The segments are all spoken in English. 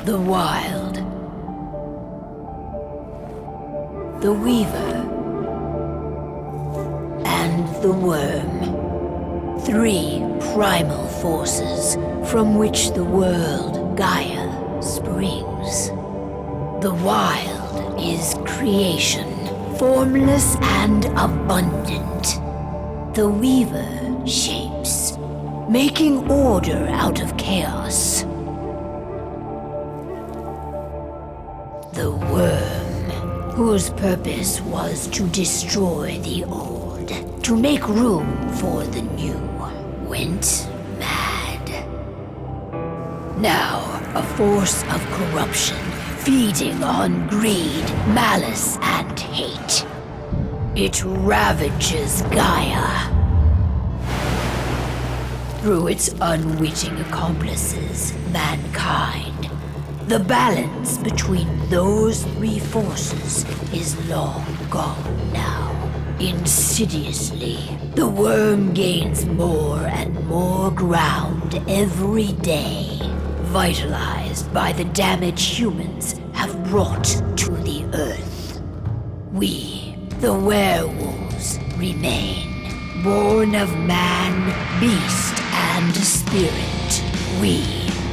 The Wild. The Weaver. And the Worm. 3 primal forces from which the world, Gaia, springs. The Wild is creation, formless and abundant. The Weaver shapes, making order out of chaos. The Worm, whose purpose was to destroy the old, to make room for the new, went mad. Now, a force of corruption, feeding on greed, malice, and hate. It ravages Gaia. Through its unwitting accomplices, mankind, the balance between those 3 forces is long gone now. Insidiously, the Worm gains more and more ground every day, vitalized by the damage humans have brought to the Earth. We, the werewolves, remain, born of man, beast, and spirit. We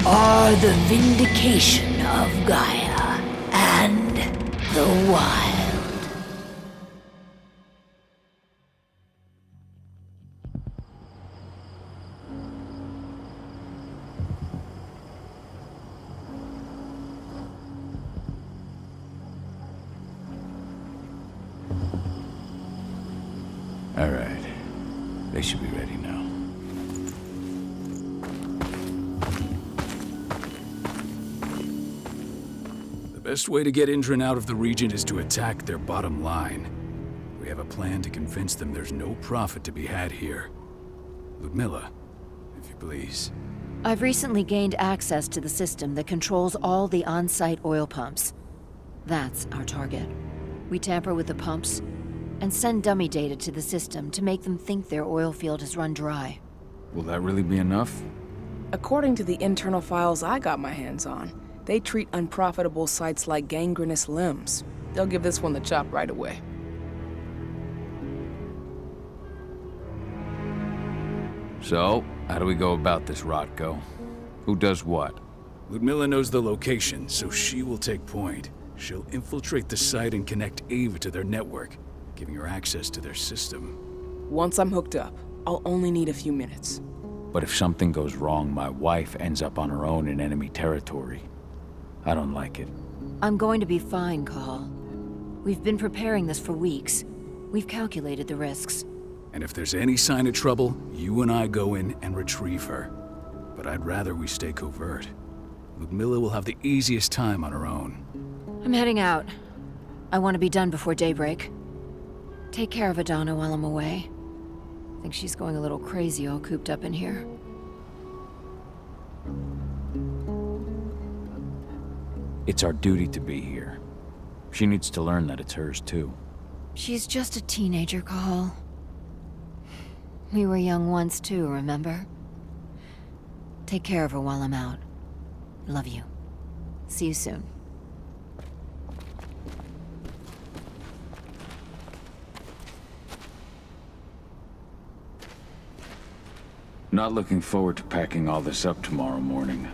are the vindication of Gaia and the Wild. All right. They should be ready now. The best way to get Indran out of the region is to attack their bottom line. We have a plan to convince them there's no profit to be had here. Ludmilla, if you please. I've recently gained access to the system that controls all the on-site oil pumps. That's our target. We tamper with the pumps and send dummy data to the system to make them think their oil field has run dry. Will that really be enough? According to the internal files I got my hands on, they treat unprofitable sites like gangrenous limbs. They'll give this one the chop right away. So, how do we go about this, Rotko? Who does what? Ludmilla knows the location, so she will take point. She'll infiltrate the site and connect Ava to their network, giving her access to their system. Once I'm hooked up, I'll only need a few minutes. But if something goes wrong, my wife ends up on her own in enemy territory. I don't like it. I'm going to be fine, Call. We've been preparing this for weeks. We've calculated the risks. And if there's any sign of trouble, you and I go in and retrieve her. But I'd rather we stay covert. Ludmilla will have the easiest time on her own. I'm heading out. I want to be done before daybreak. Take care of Adana while I'm away. I think she's going a little crazy all cooped up in here. It's our duty to be here. She needs to learn that it's hers too. She's just a teenager, Call. We were young once too, remember? Take care of her while I'm out. Love you. See you soon. Not looking forward to packing all this up tomorrow morning.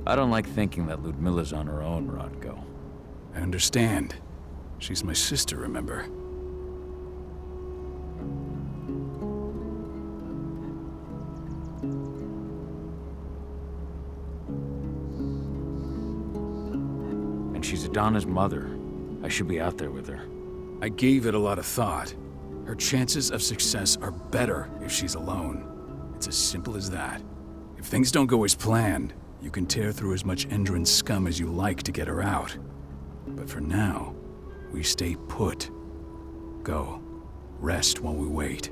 I don't like thinking that Ludmilla's on her own, Rotko. I understand. She's my sister, remember? And she's Adana's mother. I should be out there with her. I gave it a lot of thought. Her chances of success are better if she's alone. It's as simple as that. If things don't go as planned, you can tear through as much Endron scum as you like to get her out. But for now, we stay put. Go. Rest while we wait.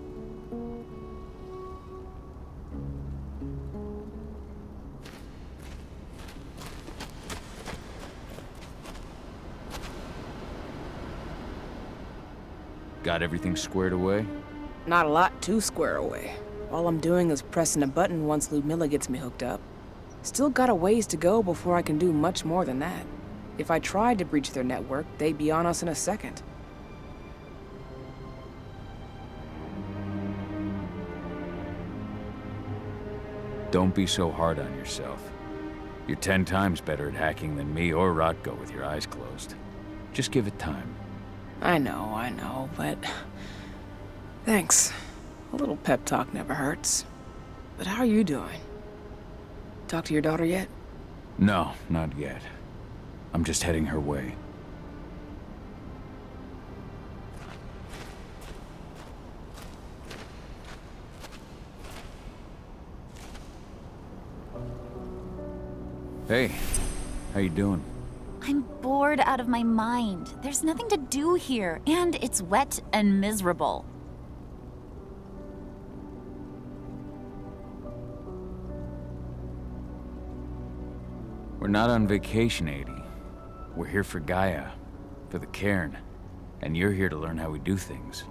Got everything squared away? Not a lot to square away. All I'm doing is pressing a button once Ludmilla gets me hooked up. Still got a ways to go before I can do much more than that. If I tried to breach their network, they'd be on us in a second. Don't be so hard on yourself. You're 10 times better at hacking than me or Rotko with your eyes closed. Just give it time. I know, but... Thanks. A little pep talk never hurts. But how are you doing? Talk to your daughter yet? No, not yet. I'm just heading her way. Hey, how you doing? I'm bored out of my mind. There's nothing to do here, and it's wet and miserable. We're not on vacation, Adie. We're here for Gaia, for the cairn, and you're here to learn how we do things.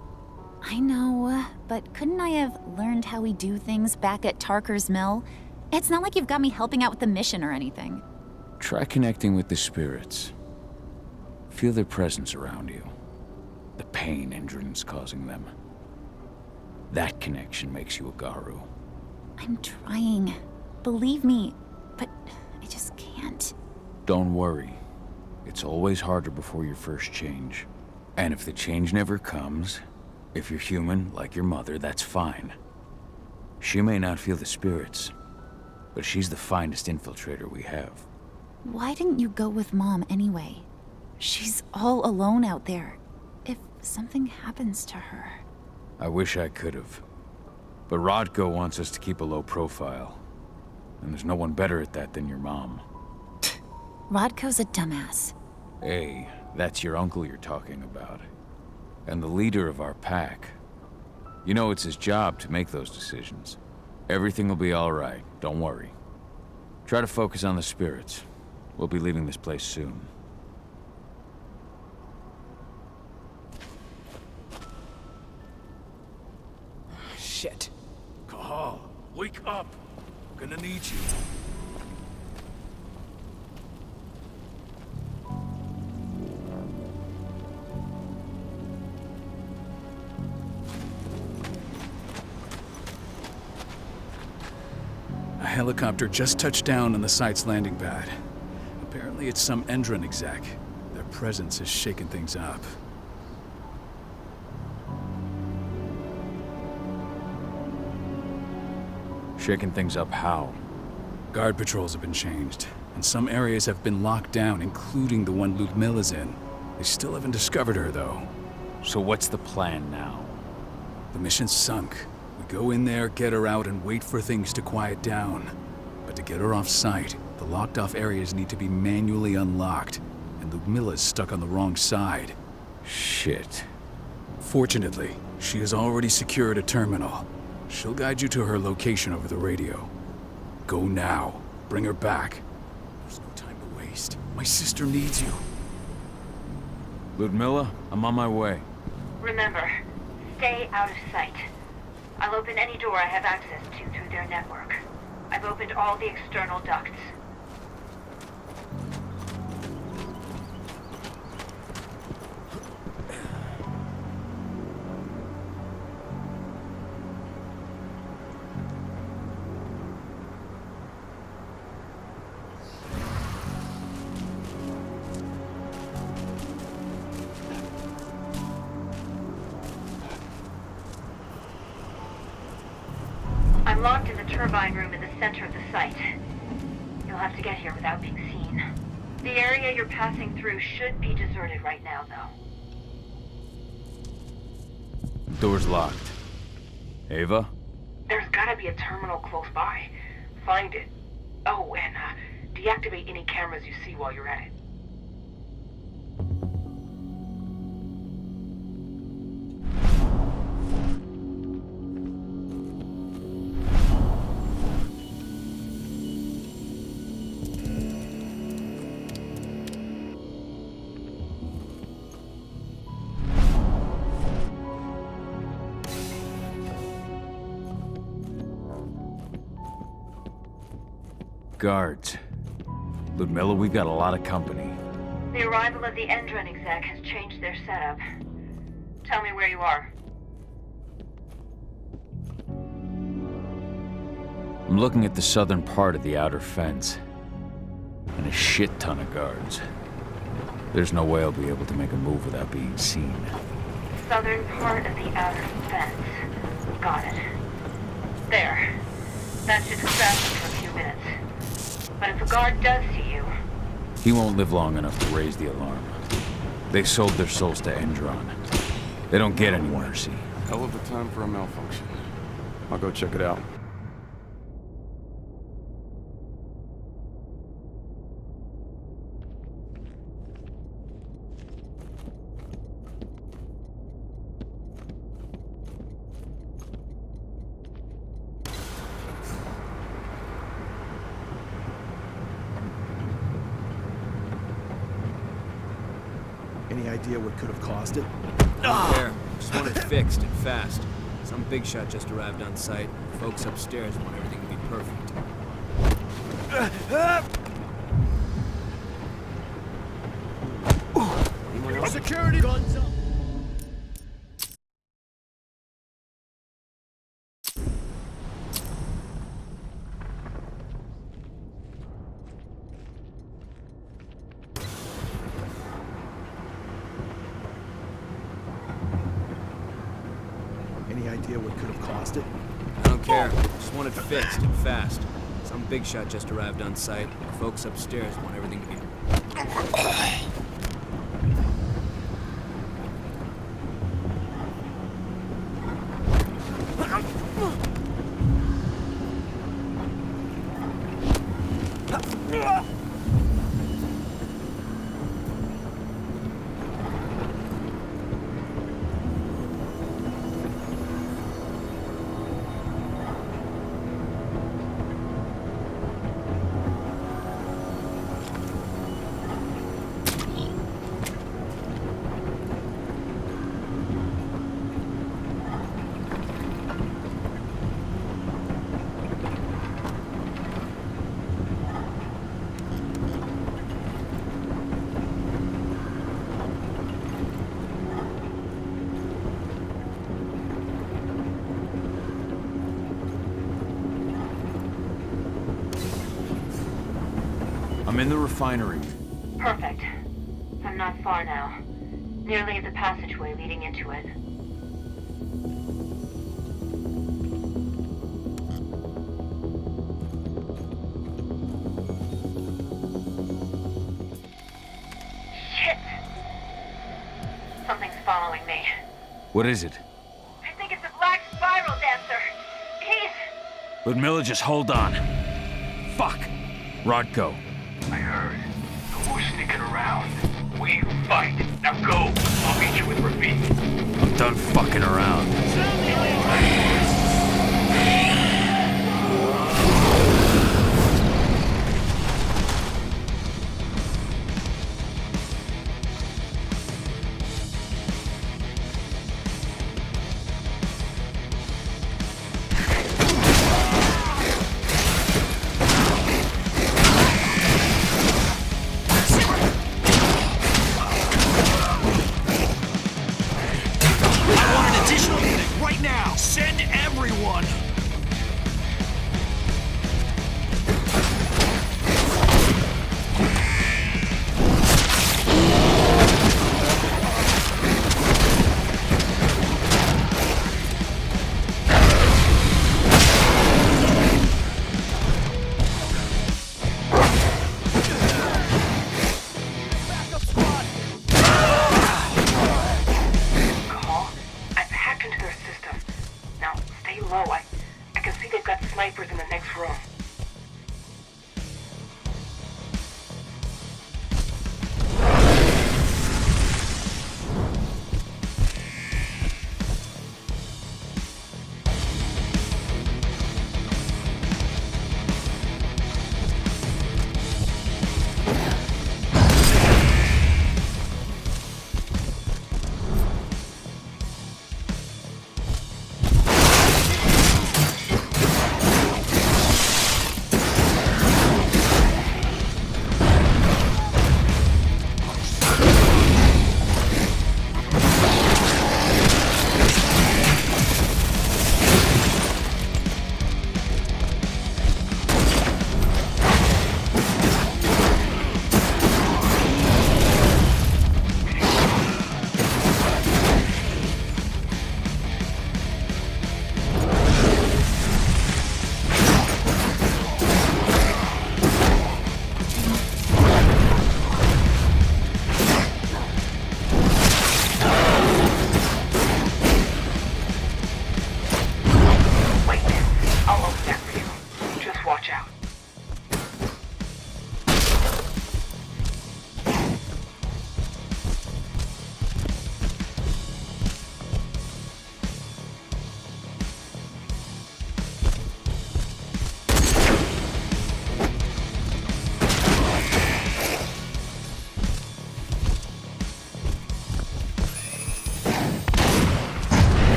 I know, but couldn't I have learned how we do things back at Tarker's Mill? It's not like you've got me helping out with the mission or anything. Try connecting with the spirits. Feel their presence around you. The pain Endron's causing them. That connection makes you a Garu. I'm trying. Believe me, but I just can't. Don't worry. It's always harder before your first change. And if the change never comes, if you're human, like your mother, that's fine. She may not feel the spirits, but she's the finest infiltrator we have. Why didn't you go with Mom anyway? She's all alone out there. If something happens to her... I wish I could have. But Rodko wants us to keep a low profile. And there's no one better at that than your mom. Rodko's a dumbass. Hey, that's your uncle you're talking about. And the leader of our pack. You know it's his job to make those decisions. Everything will be all right, don't worry. Try to focus on the spirits. We'll be leaving this place soon. Shit. Cahal, wake up! I'm gonna need you. A helicopter just touched down on the site's landing pad. Apparently it's some Endron exec. Their presence is shaking things up. Shaking things up how? Guard patrols have been changed, and some areas have been locked down, including the one Ludmilla's in. They still haven't discovered her, though. So what's the plan now? The mission's sunk. We go in there, get her out, and wait for things to quiet down. But to get her off-site, the locked-off areas need to be manually unlocked, and Ludmilla's stuck on the wrong side. Shit. Fortunately, she has already secured a terminal. She'll guide you to her location over the radio. Go now. Bring her back. There's no time to waste. My sister needs you. Ludmilla, I'm on my way. Remember, stay out of sight. I'll open any door I have access to through their network. I've opened all the external ducts. I'm locked in the turbine room in the center of the site. You'll have to get here without being seen. The area you're passing through should be deserted right now, though. Door's locked. Ava? There's gotta be a terminal close by. Find it. Oh, and deactivate any cameras you see while you're at it. Guards. Ludmilla, we've got a lot of company. The arrival of the Endron exec has changed their setup. Tell me where you are. I'm looking at the southern part of the outer fence. And a shit ton of guards. There's no way I'll be able to make a move without being seen. Southern part of the outer fence. Got it. There. That should distract them for a few minutes. But if a guard does see you... He won't live long enough to raise the alarm. They sold their souls to Endron. They don't get any mercy. Hell of a time for a malfunction. I'll go check it out. Any idea what could have caused it? Don't care. Just want it fixed and fast. Some big shot just arrived on site. Folks upstairs want everything to be perfect. Anyone else? Security guns up! Any idea what could have caused it? I don't care. Just want it fixed and fast. Some big shot just arrived on site. Folks upstairs want everything to be... I'm in the refinery. Perfect. I'm not far now. Nearly at the passageway leading into it. Shit! Something's following me. What is it? I think it's a black spiral dancer. Keith! Ludmilla, just hold on. Fuck! Rodko. I heard. Who's sneaking around? We fight. Now go. I'll meet you with Rafik. I'm done fucking around. Right now! Send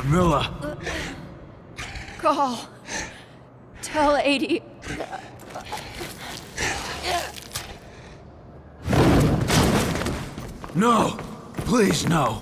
Ludmilla! Call. Tell 80. No! Please, no!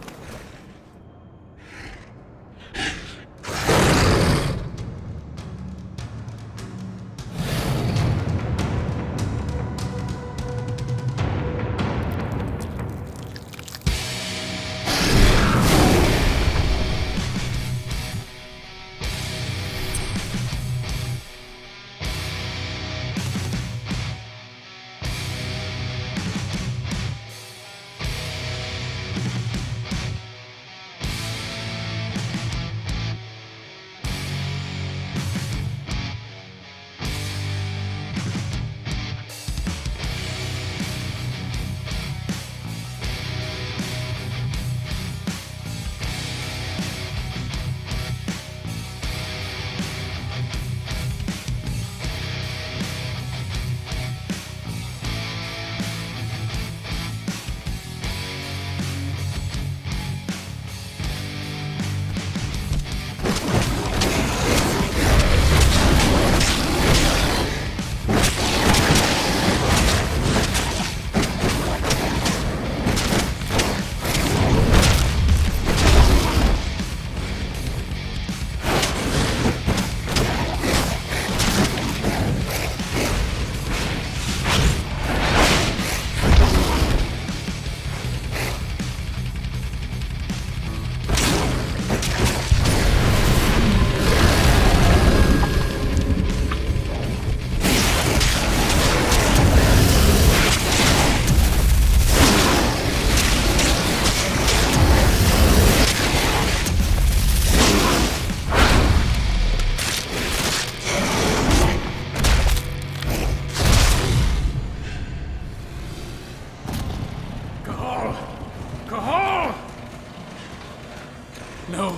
No.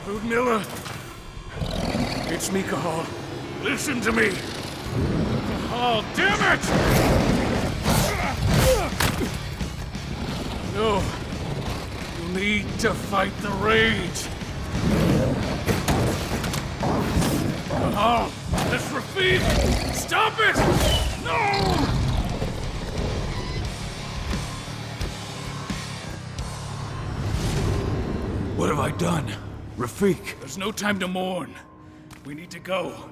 Ludmilla. It's me, Cahal. Listen to me. Cahal, damn it! No. You need to fight the rage. Cahal, that's Rafik! Stop it! No! What have I done? Rafik! There's no time to mourn. We need to go.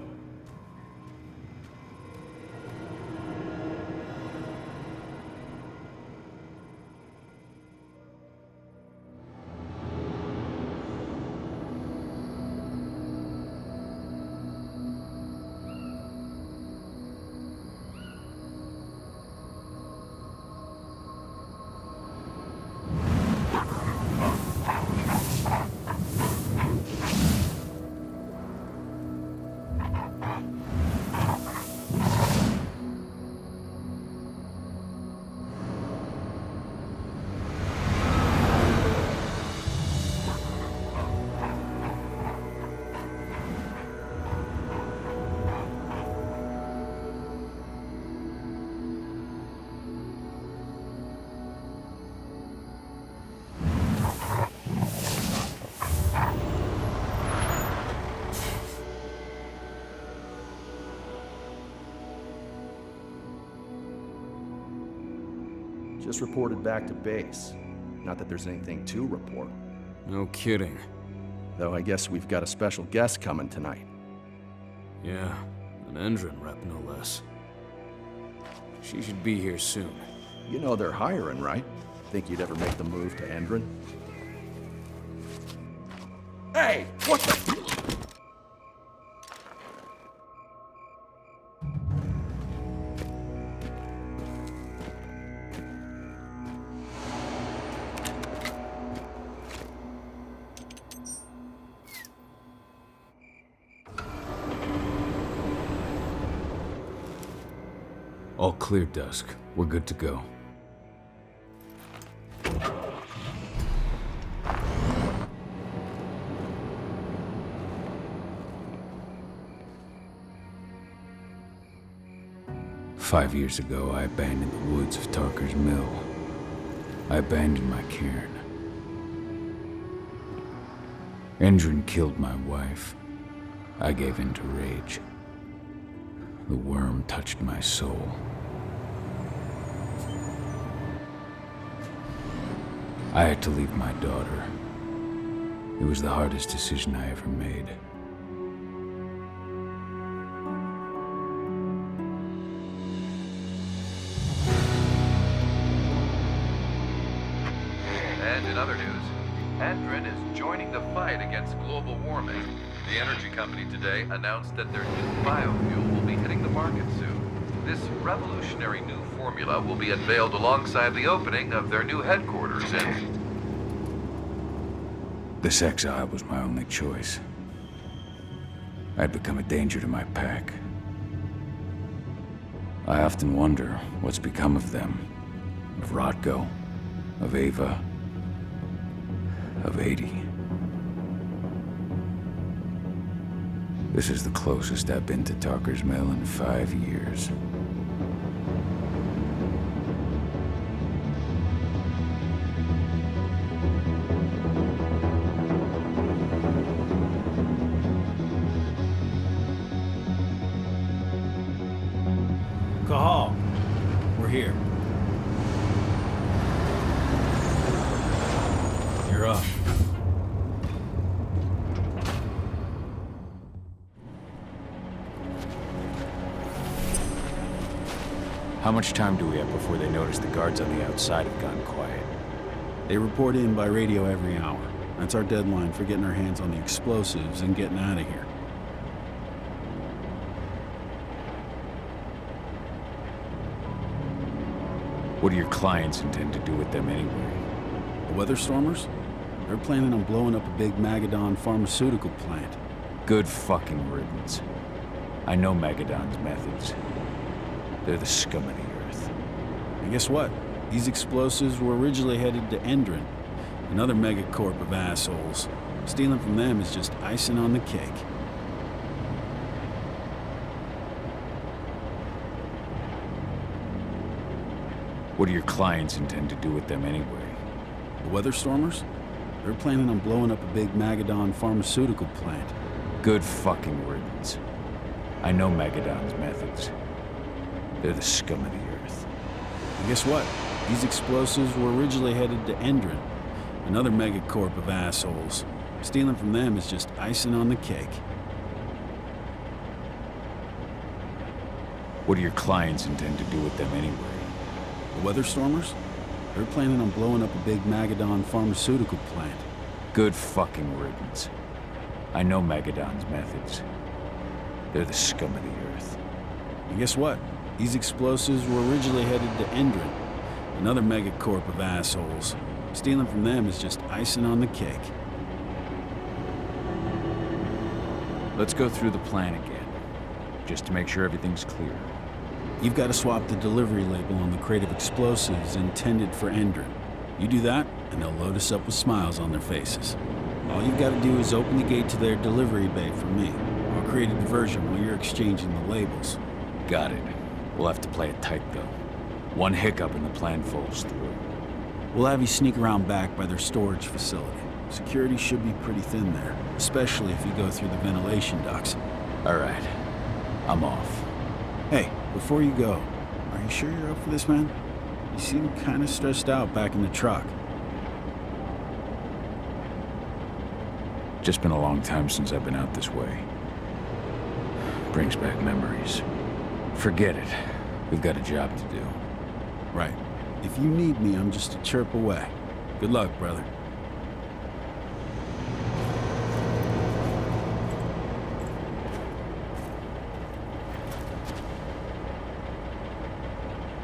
Just reported back to base. Not that there's anything to report. No kidding. Though I guess we've got a special guest coming tonight. Yeah, an Endron rep no less. She should be here soon. You know they're hiring, right? Think you'd ever make the move to Endron? Hey! What the... All clear, Dusk. We're good to go. Five years ago, I abandoned the woods of Tarker's Mill. I abandoned my cairn. Endrin killed my wife. I gave in to rage. The worm touched my soul. I had to leave my daughter. It was the hardest decision I ever made. And in other news, Endrin is joining the fight against global warming. The energy company today announced that their new biofuel will be hitting the market soon. This revolutionary new formula will be unveiled alongside the opening of their new headquarters in... This exile was my only choice. I'd become a danger to my pack. I often wonder what's become of them. Of Rodko, of Ava, of 80. This is the closest I've been to Talker's Mill in 5 years. Cahal, we're here. You're up. How much time do we have before they notice the guards on the outside have gone quiet? They report in by radio every hour. That's our deadline for getting our hands on the explosives and getting out of here. What do your clients intend to do with them anyway? The Weatherstormers? They're planning on blowing up a big Magadon pharmaceutical plant. Good fucking riddance. I know Magadon's methods. They're the scum of the earth. And guess what? These explosives were originally headed to Endrin, another megacorp of assholes. Stealing from them is just icing on the cake. What do your clients intend to do with them anyway? The Weatherstormers? They're planning on blowing up a big Magadon pharmaceutical plant. Good fucking riddance. I know Magadon's methods. They're the scum of the earth. And guess what? These explosives were originally headed to Endrin, another megacorp of assholes. Stealing from them is just icing on the cake. What do your clients intend to do with them anyway? The Weatherstormers? They're planning on blowing up a big Magadon pharmaceutical plant. Good fucking riddance. I know Magadon's methods. They're the scum of the earth. And guess what? These explosives were originally headed to Endrin, another megacorp of assholes. Stealing from them is just icing on the cake. Let's go through the plan again, just to make sure everything's clear. You've got to swap the delivery label on the crate of explosives intended for Endrin. You do that, and they'll load us up with smiles on their faces. All you've got to do is open the gate to their delivery bay for me. I'll create a diversion while you're exchanging the labels. Got it. We'll have to play it tight, though. One hiccup and the plan falls through. We'll have you sneak around back by their storage facility. Security should be pretty thin there, especially if you go through the ventilation ducts. All right. I'm off. Hey, before you go, are you sure you're up for this, man? You seem kind of stressed out back in the truck. Just been a long time since I've been out this way. Brings back memories. Forget it. We've got a job to do. Right. If you need me, I'm just a chirp away. Good luck, brother.